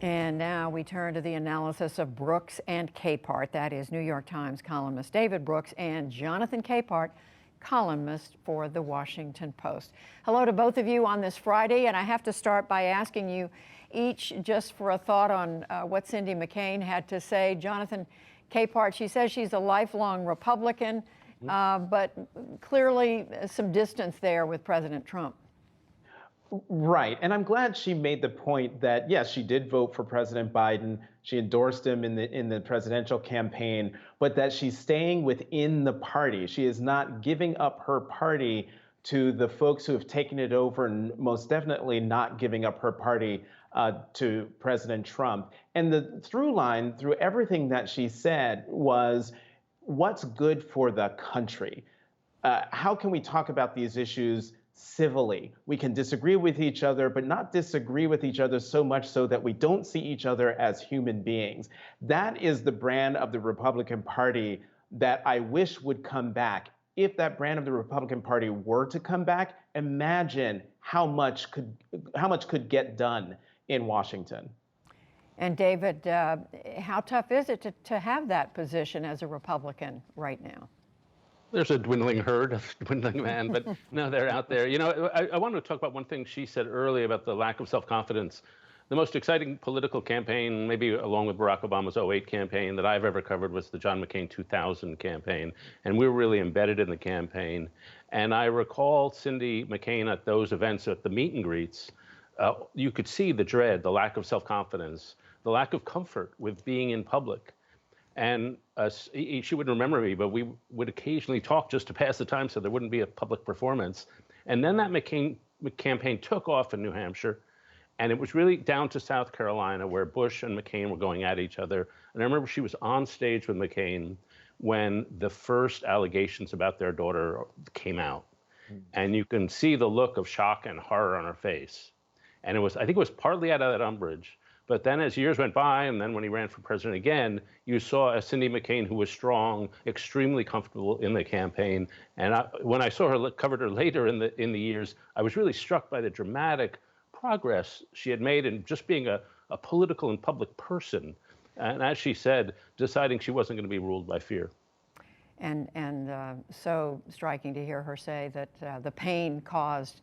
And now we turn to the analysis of Brooks and Capehart. That is New York Times columnist David Brooks and Jonathan Capehart, columnist for The Washington Post. Hello to both of you on this Friday, and I have to start by asking you each just for a thought on what Cindy McCain had to say. Jonathan Capehart, she says she's a lifelong Republican, but clearly some distance there with President Trump. Right. And I'm glad she made the point that, yes, she did vote for President Biden. She endorsed him in the presidential campaign, but that she's staying within the party. She is not giving up her party to the folks who have taken it over, and most definitely not giving up her party to President Trump. And the through line through everything that she said was, what's good for the country? How can we talk about these issues civilly? We can disagree with each other, but not disagree with each other so much so that we don't see each other as human beings. That is the brand of the Republican Party that I wish would come back. If that brand of the Republican Party were to come back, imagine how much could get done in Washington. And David, how tough is it to have that position as a Republican right now? There's a dwindling herd, a dwindling man, but no, they're out there. You know, I want to talk about one thing she said earlier about the lack of self-confidence. The most exciting political campaign, maybe along with Barack Obama's '08 campaign that I've ever covered, was the John McCain 2000 campaign. And we were really embedded in the campaign. And I recall Cindy McCain at those events, at the meet and greets, you could see the dread, the lack of self-confidence, the lack of comfort with being in public. And she wouldn't remember me, but we would occasionally talk just to pass the time so there wouldn't be a public performance. And then that McCain campaign took off in New Hampshire, and it was really down to South Carolina where Bush and McCain were going at each other. And I remember she was on stage with McCain when the first allegations about their daughter came out. And you can see the look of shock and horror on her face. And I think it was partly out of that umbrage. But then as years went by, and then when he ran for president again, you saw a Cindy McCain who was strong, extremely comfortable in the campaign. And when I saw her, covered her later in the years, I was really struck by the dramatic progress she had made in just being a political and public person. And as she said, deciding she wasn't going to be ruled by fear. And so striking to hear her say that the pain caused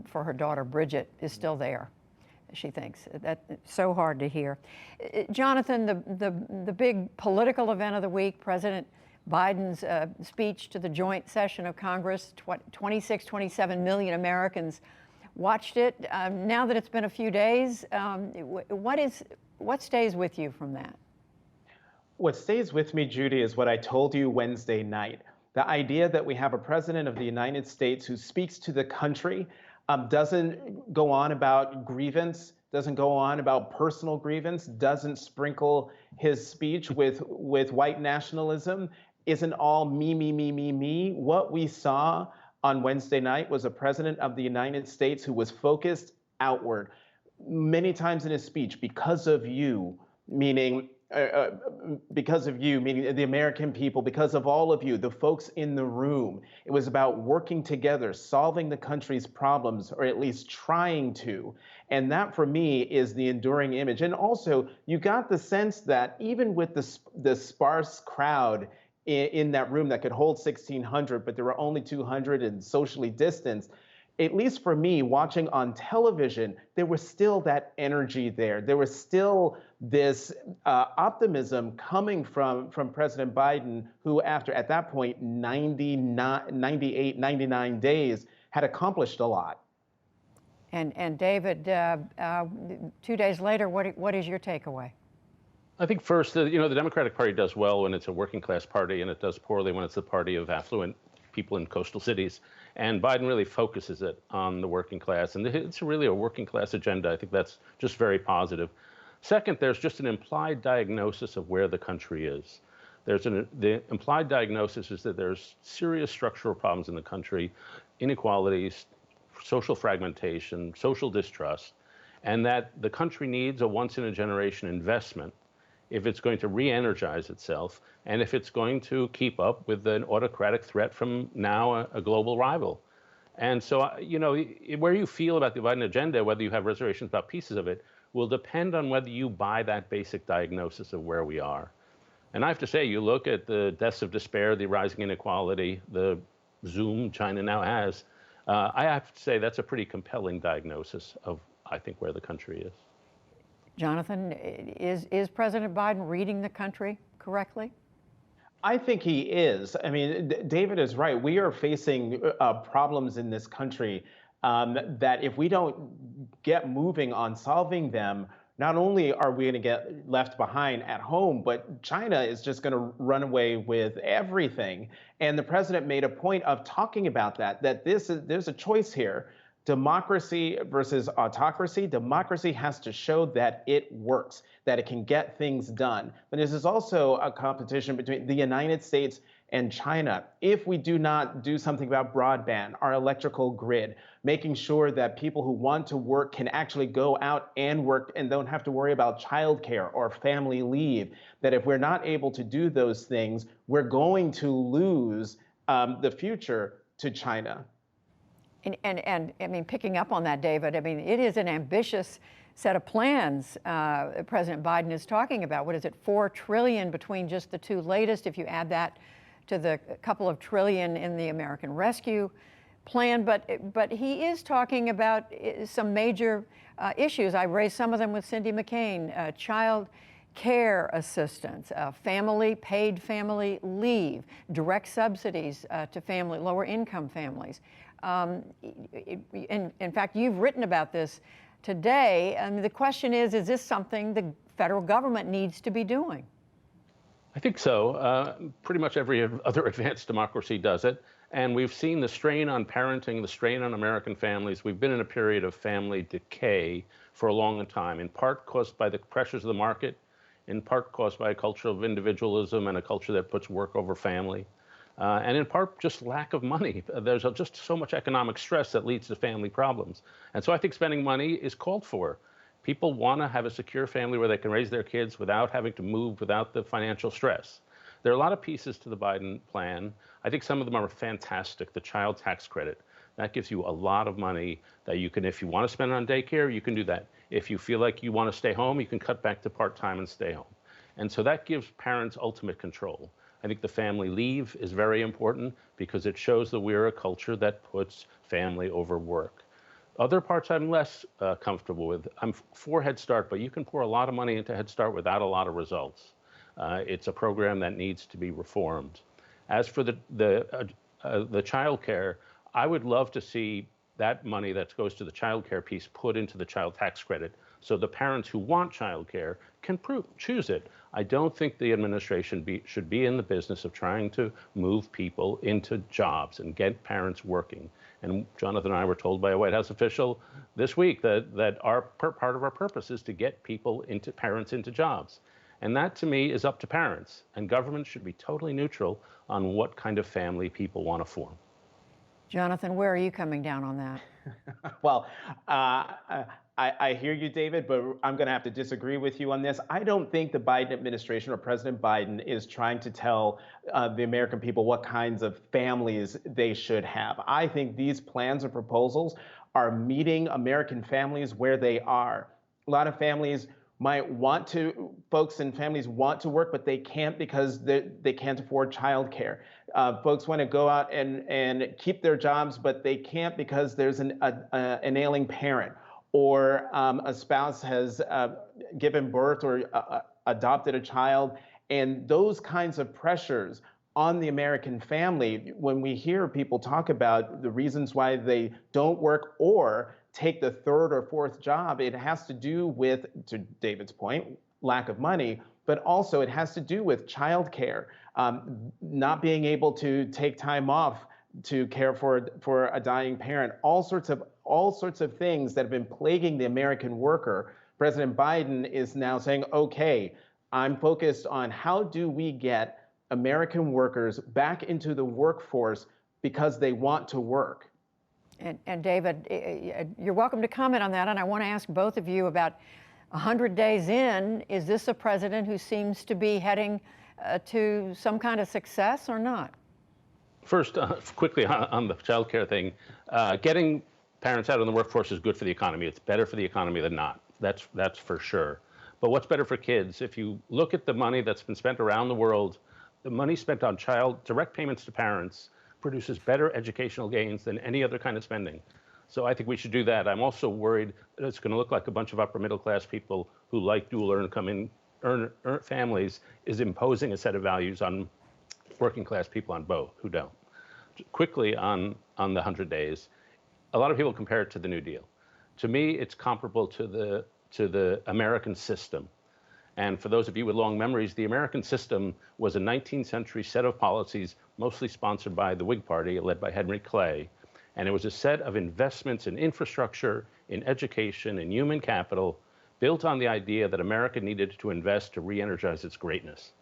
for her daughter Bridget is still there. She thinks that's so hard to hear. Jonathan, the big political event of the week, President Biden's speech to the joint session of Congress, 27 million Americans watched it. Now that it's been a few days, what stays with you from that? What stays with me, Judy, is what I told you Wednesday night. The idea that we have a president of the United States who speaks to the country, doesn't go on about grievance, doesn't go on about personal grievance, doesn't sprinkle his speech with white nationalism, isn't all me, me, me, me, me. What we saw on Wednesday night was a president of the United States who was focused outward. Many times in his speech, because of you, meaning because of you, meaning the American people, because of all of you, the folks in the room. It was about working together, solving the country's problems, or at least trying to. And that, for me, is the enduring image. And also, you got the sense that even with the sparse crowd in that room that could hold 1,600, but there were only 200 and socially distanced, at least for me, watching on television, there was still that energy there. There was still this optimism coming from President Biden, who after, at that point, 98, 99 days, had accomplished a lot. And David, 2 days later, what is your takeaway? I think first, the Democratic Party does well when it's a working class party, and it does poorly when it's the party of affluent people in coastal cities. And Biden really focuses it on the working class. And it's really a working class agenda. I think that's just very positive. Second, there's just an implied diagnosis of where the country is. The implied diagnosis is that there's serious structural problems in the country, inequalities, social fragmentation, social distrust, and that the country needs a once-in-a-generation investment if it's going to re-energize itself, and if it's going to keep up with an autocratic threat from now a global rival. And so, where you feel about the Biden agenda, whether you have reservations about pieces of it, will depend on whether you buy that basic diagnosis of where we are. And I have to say, you look at the deaths of despair, the rising inequality, the Zoom China now has, I have to say that's a pretty compelling diagnosis of, I think, where the country is. Jonathan, is President Biden reading the country correctly? I think he is. I mean, David is right. We are facing problems in this country that if we don't get moving on solving them, not only are we going to get left behind at home, but China is just going to run away with everything. And the president made a point of talking about that there's a choice here. Democracy versus autocracy. Democracy has to show that it works, that it can get things done. But this is also a competition between the United States and China. If we do not do something about broadband, our electrical grid, making sure that people who want to work can actually go out and work and don't have to worry about childcare or family leave, that if we're not able to do those things, we're going to lose the future to China. And I mean, picking up on that, David, I mean, it is an ambitious set of plans President Biden is talking about. What is it, $4 trillion between just the two latest, if you add that to the couple of trillion in the American Rescue Plan. But he is talking about some major issues. I raised some of them with Cindy McCain, child care assistance, paid family leave, direct subsidies to lower income families. In fact, you've written about this today. And the question is this something the federal government needs to be doing? I think so. Pretty much every other advanced democracy does it. And we've seen the strain on parenting, the strain on American families. We've been in a period of family decay for a long time, in part caused by the pressures of the market, in part caused by a culture of individualism and a culture that puts work over family. And in part, just lack of money. There's just so much economic stress that leads to family problems. And so I think spending money is called for. People want to have a secure family where they can raise their kids without having to move, without the financial stress. There are a lot of pieces to the Biden plan. I think some of them are fantastic. The child tax credit, that gives you a lot of money that you can, if you want to spend on daycare, you can do that. If you feel like you want to stay home, you can cut back to part-time and stay home. And so that gives parents ultimate control. I think the family leave is very important because it shows that we're a culture that puts family over work. Other parts I'm less comfortable with. I'm for Head Start, but you can pour a lot of money into Head Start without a lot of results. It's a program that needs to be reformed. As for the child care, I would love to see that money that goes to the child care piece put into the child tax credit so the parents who want child care can choose it. I don't think the administration should be in the business of trying to move people into jobs and get parents working. And Jonathan and I were told by a White House official this week that part of our purpose is to get parents into jobs. And that, to me, is up to parents. And government should be totally neutral on what kind of family people want to form. Jonathan, where are you coming down on that? Well, I hear you, David, but I'm going to have to disagree with you on this. I don't think the Biden administration or President Biden is trying to tell the American people what kinds of families they should have. I think these plans and proposals are meeting American families where they are. A lot of families folks and families want to work, but they can't because they can't afford childcare. Folks want to go out and keep their jobs, but they can't because there's an ailing parent, or a spouse has given birth or adopted a child. And those kinds of pressures on the American family, when we hear people talk about the reasons why they don't work or take the third or fourth job, it has to do with, to David's point, lack of money, but also it has to do with childcare, not being able to take time off to care for a dying parent, all sorts of things that have been plaguing the American worker. President Biden is now saying, okay, I'm focused on how do we get American workers back into the workforce because they want to work. And David, you're welcome to comment on that. And I want to ask both of you about 100 days in, is this a president who seems to be heading to some kind of success or not? First, quickly on the child care thing, getting parents out in the workforce is good for the economy. It's better for the economy than not. That's for sure. But what's better for kids? If you look at the money that's been spent around the world, the money spent on child direct payments to parents produces better educational gains than any other kind of spending. So I think we should do that. I'm also worried that it's going to look like a bunch of upper middle class people who like dual earn families is imposing a set of values on working class people on both who don't. Quickly on the 100 days, a lot of people compare it to the New Deal. To me, it's comparable to the American system. And for those of you with long memories, the American system was a 19th century set of policies, mostly sponsored by the Whig Party, led by Henry Clay. And it was a set of investments in infrastructure, in education, in human capital, built on the idea that America needed to invest to re-energize its greatness.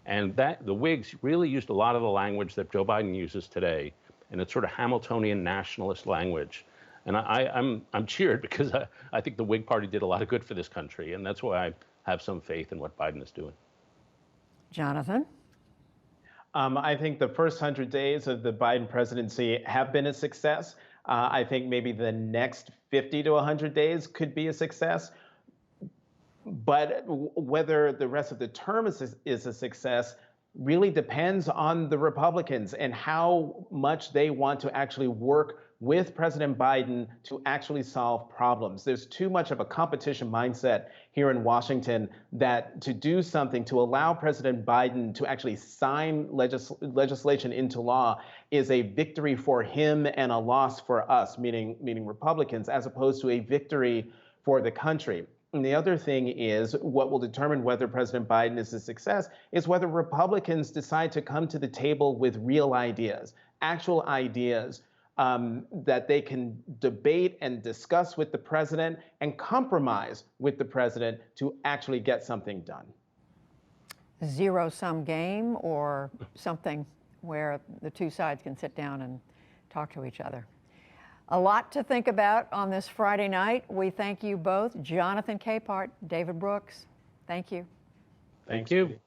And that the Whigs really used a lot of the language that Joe Biden uses today, and it's sort of Hamiltonian nationalist language. And I'm cheered because I think the Whig Party did a lot of good for this country, and that's why I have some faith in what Biden is doing. Jonathan? I think the first 100 days of the Biden presidency have been a success. I think maybe the next 50 to 100 days could be a success. But whether the rest of the term is a success really depends on the Republicans and how much they want to actually work with President Biden to actually solve problems. There's too much of a competition mindset here in Washington that to do something to allow President Biden to actually sign legislation into law is a victory for him and a loss for us, meaning Republicans, as opposed to a victory for the country. And the other thing is what will determine whether President Biden is a success is whether Republicans decide to come to the table with real ideas, actual ideas that they can debate and discuss with the president and compromise with the president to actually get something done. Zero-sum game or something where the two sides can sit down and talk to each other. A lot to think about on this Friday night. We thank you both, Jonathan Capehart, David Brooks. Thank you. Thank you.